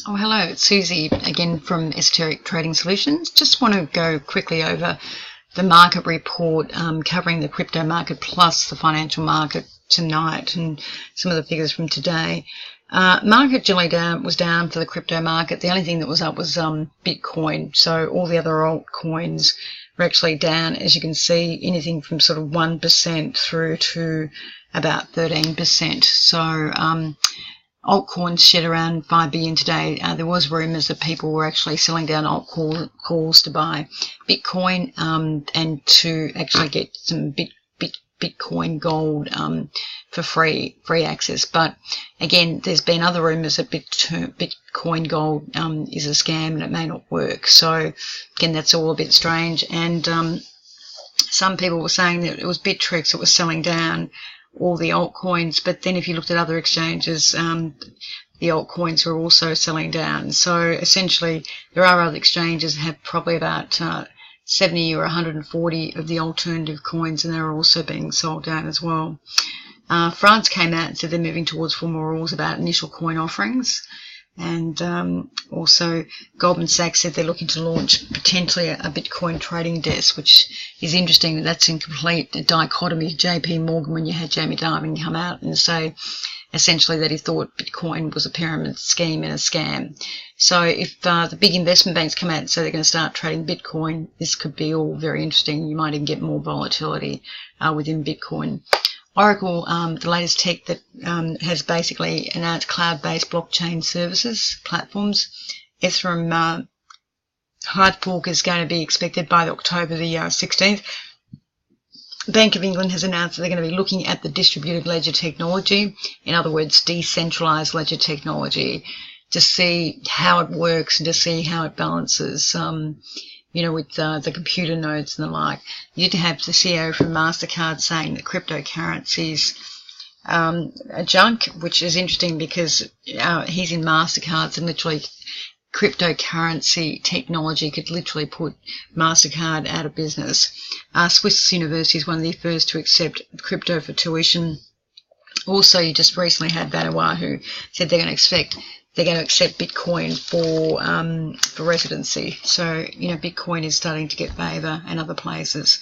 Oh, hello, it's Susie again from Esoteric Trading Solutions. Just want to go quickly over the market report covering the crypto market plus the financial market tonight and some of the figures from today. Market generally was down for the crypto market. The only thing that was up was Bitcoin. So all the other altcoins were actually down, as you can see, anything from sort of 1% through to about 13%. So altcoins shed around 5 billion today. There was rumours that people were actually selling down alt calls to buy Bitcoin and to actually get some Bitcoin gold for free access. But again, there's been other rumours that Bitcoin gold is a scam and it may not work. So again, that's all a bit strange. And some people were saying that it was Bittrex that was selling down all the altcoins, but then if you looked at other exchanges, the altcoins were also selling down. So essentially, there are other exchanges that have probably about 70 or 140 of the alternative coins, and they're also being sold down as well. France came out and said they're moving towards formal rules about initial coin offerings. And also Goldman Sachs said they're looking to launch potentially a Bitcoin trading desk, which is interesting. That's in complete dichotomy. JP Morgan, when you had Jamie Dimon come out and say essentially that he thought Bitcoin was a pyramid scheme and a scam. So if the big investment banks come out and say they're going to start trading Bitcoin, this could be all very interesting. You might even get more volatility within Bitcoin. Oracle, the latest tech that has basically announced cloud-based blockchain services platforms. Ethereum hard fork is going to be expected by October the 16th. Bank of England has announced that they're going to be looking at the distributed ledger technology, in other words, decentralized ledger technology, to see how it works and to see how it balances with the computer nodes and the like. You did have the CEO from MasterCard saying that cryptocurrencies are junk, which is interesting because he's in MasterCards and literally cryptocurrency technology could literally put MasterCard out of business. Swiss University is one of the first to accept crypto for tuition. Also, you just recently had Vanuatu who said they're going to accept Bitcoin for residency. So, Bitcoin is starting to get favour in other places.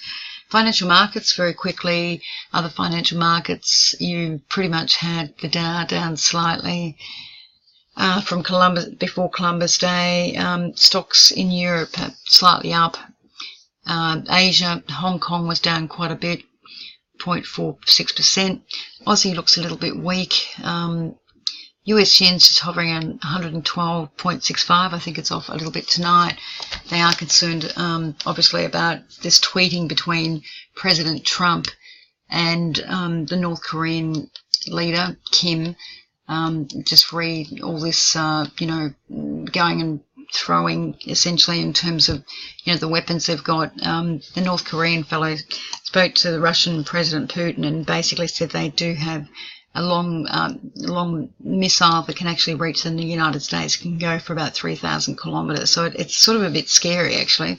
Financial markets, very quickly. Other financial markets, you pretty much had the Dow down slightly from before Columbus Day. Stocks in Europe are slightly up. Asia, Hong Kong was down quite a bit, 0.46%. Aussie looks a little bit weak. US yen's just hovering on 112.65. I think it's off a little bit tonight. They are concerned, obviously, about this tweeting between President Trump and the North Korean leader, Kim. Just read all this, going and throwing, essentially, in terms of, the weapons they've got. The North Korean fellow spoke to the Russian President Putin and basically said they do have a long missile that can actually reach the United States. It can go for about 3,000 kilometres. So it's sort of a bit scary, actually,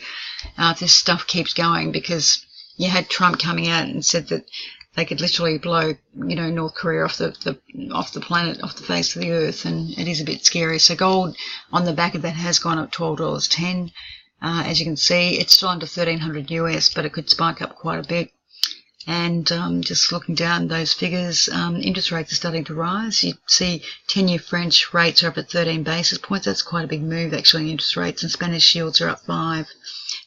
if this stuff keeps going, because you had Trump coming out and said that they could literally blow, North Korea off the planet, off the face of the earth, and it is a bit scary. So gold on the back of that has gone up $12.10. As you can see, it's still under 1,300 US, but it could spike up quite a bit. And just looking down those figures, interest rates are starting to rise. You see 10-year French rates are up at 13 basis points. That's quite a big move, actually, in interest rates. And Spanish yields are up 5.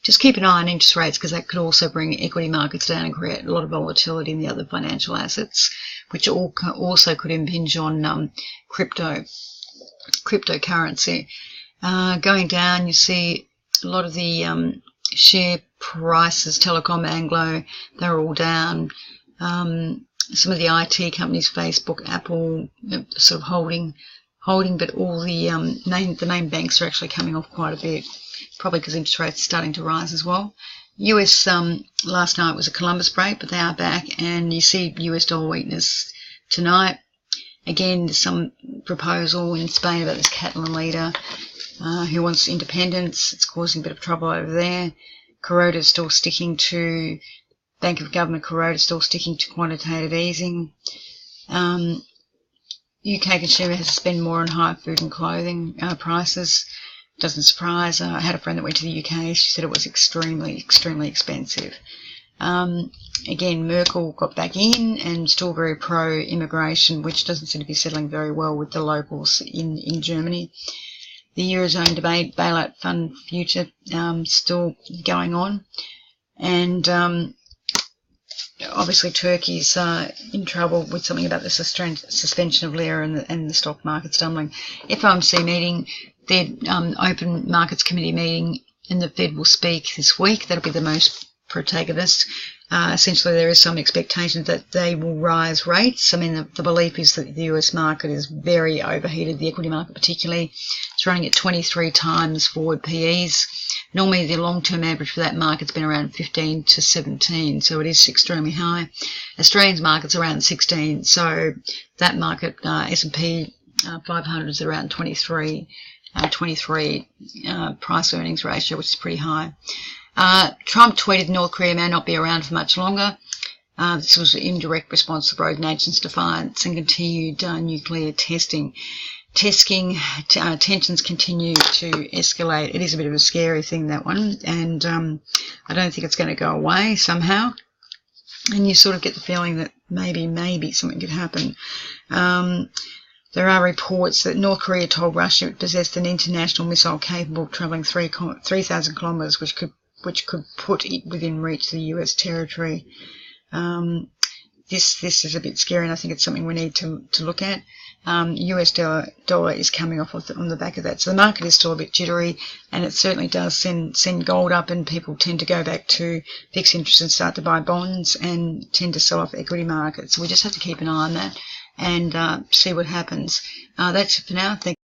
Just keep an eye on interest rates, because that could also bring equity markets down and create a lot of volatility in the other financial assets, which also could impinge on cryptocurrency. Going down, you see a lot of the share prices, Telecom, Anglo, they're all down. Some of the IT companies, Facebook, Apple, sort of holding, but all the main banks are actually coming off quite a bit, probably because interest rates are starting to rise as well. US last night was a Columbus break, but they are back, and you see US dollar weakness tonight. Again, there's some proposal in Spain about this Catalan leader who wants independence. It's causing a bit of trouble over there. Bank of Governor Kuroda still sticking to quantitative easing. UK consumer has to spend more on higher food and clothing prices. Doesn't surprise. I had a friend that went to the UK. She said it was extremely expensive. Again, Merkel got back in and still very pro-immigration, which doesn't seem to be settling very well with the locals in Germany. The Eurozone debate, bailout fund future, still going on. And obviously Turkey's in trouble with something about the suspension of lira and the stock market stumbling. FOMC meeting, their Open Markets Committee meeting, and the Fed will speak this week. That'll be the most protagonist. Essentially, there is some expectation that they will rise rates. I mean, the belief is that the US market is very overheated, the equity market particularly. It's running at 23 times forward PEs. Normally, the long-term average for that market's been around 15 to 17, so it is extremely high. Australian market's around 16, so that market, S&P 500 is around 23 price earnings ratio, which is pretty high. Trump tweeted North Korea may not be around for much longer. This was in direct response to the broad nation's defiance and continued nuclear testing. Tensions continue to escalate. It is a bit of a scary thing, that one, and I don't think it's going to go away somehow. And you sort of get the feeling that maybe something could happen. There are reports that North Korea told Russia it possessed an international missile capable of travelling 3,000 kilometres, which could put it within reach of the US territory. This is a bit scary, and I think it's something we need to look at. US dollar is coming off on the back of that, so the market is still a bit jittery, and it certainly does send gold up, and people tend to go back to fixed interest and start to buy bonds and tend to sell off equity markets. So we just have to keep an eye on that and see what happens. That's it for now. Thank